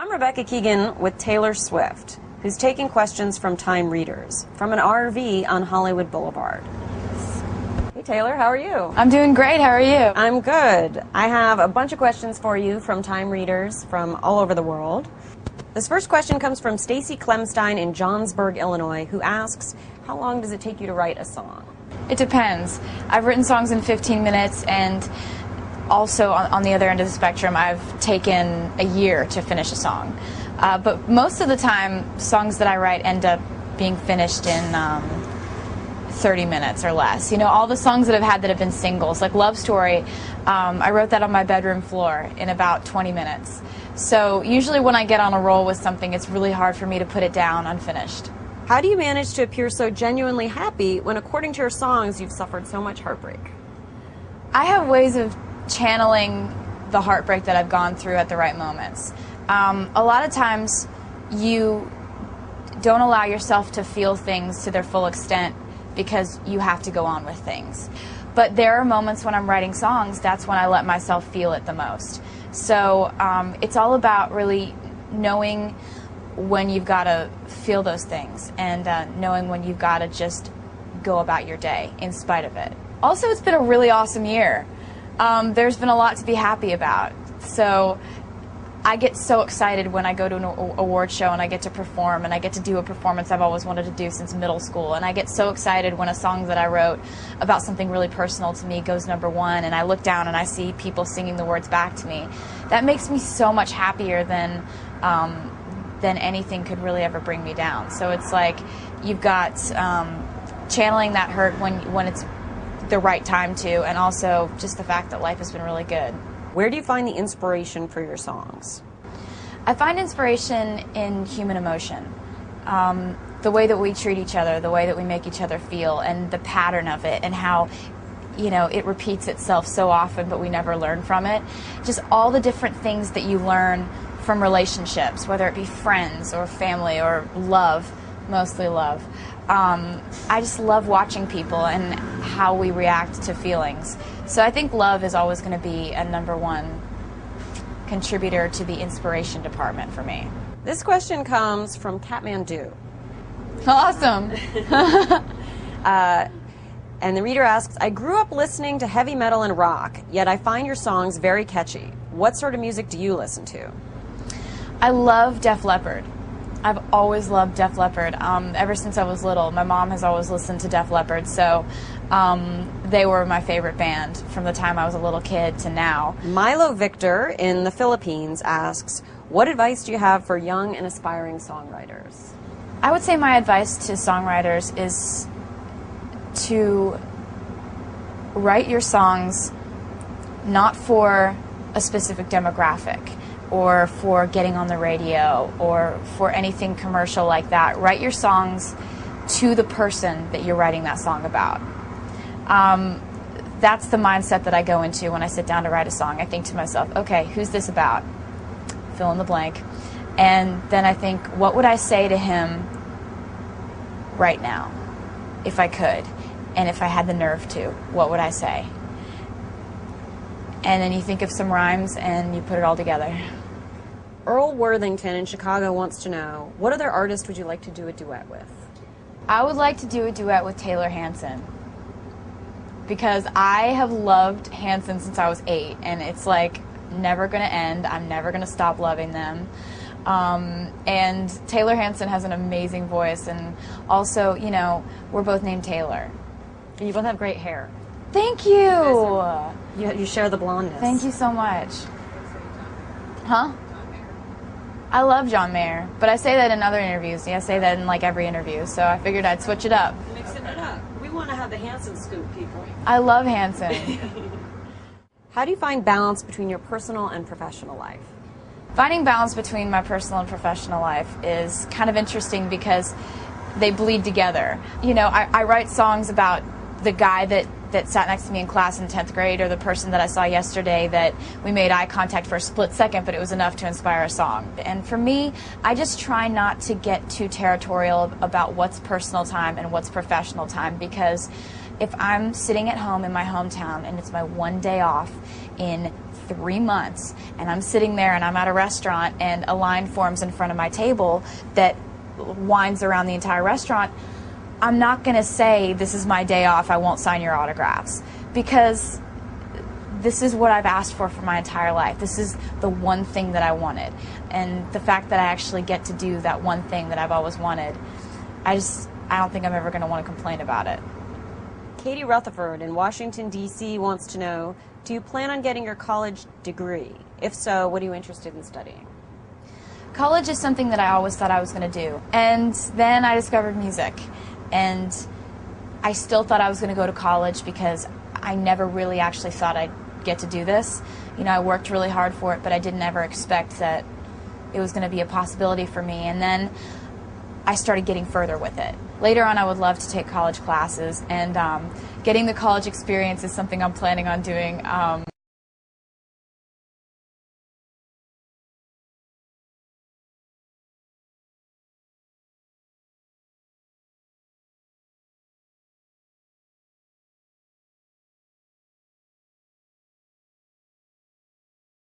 I'm Rebecca Keegan with Taylor Swift, who's taking questions from Time readers from an RV on Hollywood Boulevard. Hey Taylor, how are you? I'm doing great, how are you? I'm good. I have a bunch of questions for you from Time readers from all over the world. This first question comes from Stacy Clemstein in Johnsburg, Illinois, who asks, how long does it take you to write a song? It depends. I've written songs in 15 minutes, and also on the other end of the spectrum, I've taken a year to finish a song. But most of the time, songs that I write end up being finished in 30 minutes or less. You know, all the songs that I've had that have been singles, like Love Story, I wrote that on my bedroom floor in about 20 minutes. So usually when I get on a roll with something, it's really hard for me to put it down unfinished. How do you manage to appear so genuinely happy when, according to your songs, you've suffered so much heartbreak? I have ways of channeling the heartbreak that I've gone through at the right moments. A lot of times you don't allow yourself to feel things to their full extent because you have to go on with things. But there are moments when I'm writing songs, that's when I let myself feel it the most. So it's all about really knowing when you've got to feel those things and knowing when you've got to just go about your day in spite of it. Also, it's been a really awesome year. There's been a lot to be happy about. So I get so excited when I go to an award show and I get to perform, and I get to do a performance I've always wanted to do since middle school. And I get so excited when a song that I wrote about something really personal to me goes #1, and I look down and I see people singing the words back to me. That makes me so much happier than anything could really ever bring me down. So it's like you've got channeling that hurt when it's the right time to, and also just the fact that life has been really good. Where do you find the inspiration for your songs? I find inspiration in human emotion. The way that we treat each other, the way that we make each other feel, and the pattern of it, and how, you know, it repeats itself so often but we never learn from it. Just all the different things that you learn from relationships, whether it be friends or family or love, mostly love. I just love watching people and how we react to feelings. So I think love is always going to be a #1 contributor to the inspiration department for me. This question comes from Kathmandu. Awesome. And the reader asks, I grew up listening to heavy metal and rock, yet I find your songs very catchy. What sort of music do you listen to? I love Def Leppard. I've always loved Def Leppard. Ever since I was little, my mom has always listened to Def Leppard, so they were my favorite band from the time I was a little kid to now. Milo Victor in the Philippines asks, what advice do you have for young and aspiring songwriters? I would say my advice to songwriters is to write your songs not for a specific demographic or for getting on the radio or for anything commercial like that. Write your songs to the person that you're writing that song about. That's the mindset that I go into when I sit down to write a song. I think to myself, okay, who's this about? Fill in the blank. And then I think, what would I say to him right now, if I could? And if I had the nerve to, what would I say? And then you think of some rhymes and you put it all together. Earl Worthington in Chicago wants to know, what other artist would you like to do a duet with? I would like to do a duet with Taylor Hanson, because I have loved Hanson since I was 8, and it's like never going to end. I'm never going to stop loving them. And Taylor Hanson has an amazing voice, and also, you know, we're both named Taylor. And you both have great hair. Thank you. You share the blondness. Thank you so much. Huh? I love John Mayer, but I say that in other interviews. Yeah, I say that in like every interview, so I figured I'd switch it up. Mixing it up. We want to have the Hanson scoop, people. I love Hanson. How do you find balance between your personal and professional life? Finding balance between my personal and professional life is kind of interesting because they bleed together. You know, I write songs about the guy that sat next to me in class in 10th grade, or the person that I saw yesterday that we made eye contact for a split second, but it was enough to inspire a song. And for me, I just try not to get too territorial about what's personal time and what's professional time, because if I'm sitting at home in my hometown and it's my one day off in 3 months, and I'm sitting there and I'm at a restaurant and a line forms in front of my table that winds around the entire restaurant, I'm not going to say, this is my day off, I won't sign your autographs, because this is what I've asked for my entire life. This is the one thing that I wanted. And the fact that I actually get to do that one thing that I've always wanted, I don't think I'm ever going to want to complain about it. Katie Rutherford in Washington, D.C. wants to know, do you plan on getting your college degree? If so, what are you interested in studying? College is something that I always thought I was going to do. And then I discovered music. And I still thought I was going to go to college because I never really actually thought I'd get to do this. You know, I worked really hard for it, but I didn't ever expect that it was going to be a possibility for me. And then I started getting further with it. Later on, I would love to take college classes, and getting the college experience is something I'm planning on doing